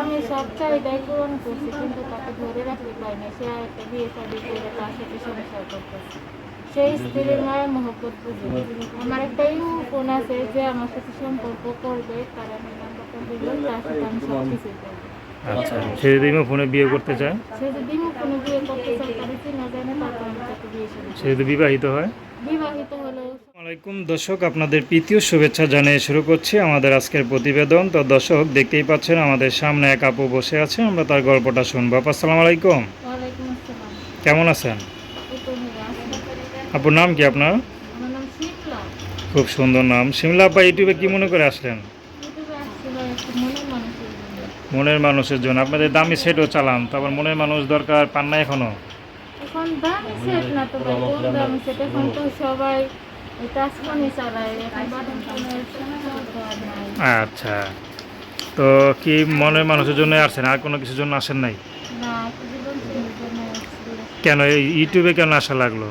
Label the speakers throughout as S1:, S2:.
S1: আমি সব চাহিদাই পূরণ করছি, কিন্তু তাকে ধরে রাখতে পারিনি। সে একটা বিয়ে শাদী করে তার সাথে সংসার করতেছে। সেই স্ত্রীর মায়ের মহব্বত বুঝি। আমার একটা ফোন আছে যে আমার সাথে সম্পর্ক করবে, তার আমি নাম্বারটা দিল, তার সাথে আমি সব কিছু করবো।
S2: আচ্ছা, সে যদি ফোনে বিয়ে করতে চায়,
S1: সে যদি ফোনে বিয়ে করতে চায়, তাহলে চিনা যায় না, তারপর আমি তাকে বিয়ে শাদী
S2: সে যদি বিবাহিত হয়।
S1: বিবাহিত হলেও।
S2: আসসালামাইকুম দর্শক, আপনাদের প্রীতীয় শুভেচ্ছা জানিয়ে শুরু করছি আমাদের আজকের প্রতিবেদন। তো দর্শক, দেখতেই পাচ্ছেন আমাদের সামনে এক আপু বসে আছে, আমরা তার গল্পটা শুনবো। আপু আসসালামু আলাইকুম,
S1: ওয়ালাইকুম আসসালাম।
S2: কেমন আছেন?
S1: এই তো ভাইয়া আছি।
S2: আপুর নাম কি আপনার?
S1: আমার নাম শিমলা।
S2: খুব সুন্দর নাম। শিমলা আপা, ইউটিউবে কি মনে করে আসলেন?
S1: ইউটিউবে আসছিল একটা মনের মানুষের জন্য।
S2: মনের মানুষের জন্য। আপনাদের দামি সেটও চালান, তারপর মনের মানুষ দরকার পান না এখনো?
S1: এখন দামি সেট না তো ভাই, কোন দামি সেট? এখন তো সবাই টাচ ফোনই চালায়, এখন বাটন ফোনের তো আর নাই।
S2: আচ্ছা, তো কি মনের মানুষের জন্য আসছেন, আর কোনো কিছুর জন্য আসেন নাই?
S1: না, জীবন সঙ্গীর জন্য আসছিল।
S2: কেন এই ইউটিউবে কেন আসা লাগলো?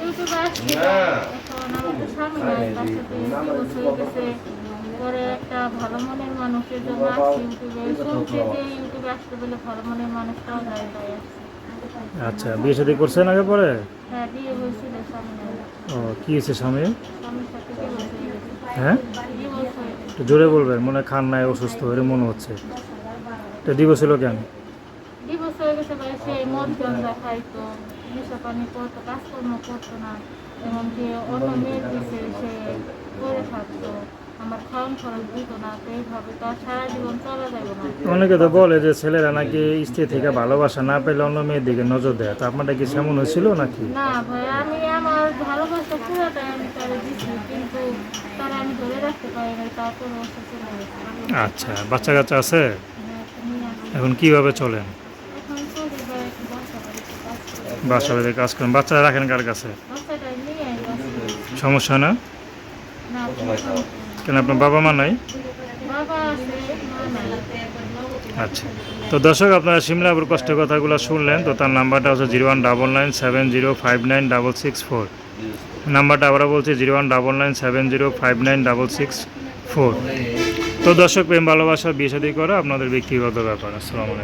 S1: ইউটিউবে আসছিল, এখন আমার তো স্বামী নাই, তার সাথে ডিভোর্স হয়ে গেছে। পরে একটা ভালো মনের মানুষের জন্য আসছি ইউটিউবে। শুনছি যে ইউটিউবে আসতে বলে ভালো মনের মানুষটাও যায়, তাই আসছি।
S2: আচ্ছা, বিয়ে শাদী করছেন আগে পরে?
S1: হ্যাঁ, বিয়ে হয়েছিল, স্বামী নাই।
S2: ও, কি হয়েছে স্বামী?
S1: স্বামীর সাথে ডিভোর্স হয়ে গেছে।
S2: হ্যাঁ,
S1: ডিভোর্স হয়ে গেছে।
S2: একটু জোরে বলবেন, মনে হয় খান নাই, অসুস্থ এরকম মনে হচ্ছে। তো ডিভোর্স হলো কেন?
S1: ডিভোর্স হয়ে গেছে ভাই, সে মদ গাঁজা খাইতো, নেশা পানি করতো, কাজকর্ম করতো না, এমনকি অন্য মেয়ের পিছে সে করে থাকতো। আমার খাওয়ান খরচ দিত না, তো এইভাবে তার সারা জীবন চলা যাবে না।
S2: অনেকে তো বলে যে ছেলেরা নাকি স্ত্রী থেকে ভালোবাসা না পেলে অন্য মেয়ের দিকে নজর দেয়, তো আপনারটা কি সেমন হয়েছিল নাকি?
S1: না ভাই, আমি আমার ভালোবাসা পুরোটাই আমি তারা দিচ্ছি, কিন্তু তারা আমি ধরে রাখতে পারি না, তারপরে ওর সাথে চলে গেছে।
S2: আচ্ছা, বাচ্চা কাচ্চা আছে?
S1: হ্যাঁ, একটা মেয়ে আছে।
S2: এখন কিভাবে চলেন?
S1: এখন চলে ভাই, একটু বাসা বাড়িতে কাজ করে।
S2: বাসা বাড়িতে কাজ করেন? বাচ্চারা রাখেন কার কাছে?
S1: বাচ্চাটা নিয়ে বাসা।
S2: সমস্যা না?
S1: না, কোনো সমস্যা নেই।
S2: কেন, আপনার বাবা মা নাই?
S1: বাবা আছে, মা নাই।
S2: আচ্ছা, তো দর্শক, আপনারা সিমলাপুর কষ্টের কথাগুলো শুনলেন। তো তার নাম্বারটা হচ্ছে 019970596664। নাম্বারটা আবার বলছি 019970596664। তো দর্শক, প্রেম ভালোবাসা বিয়ে শাদী করা আপনাদের ব্যক্তিগত ব্যাপার। আসসালামু আলাইকুম।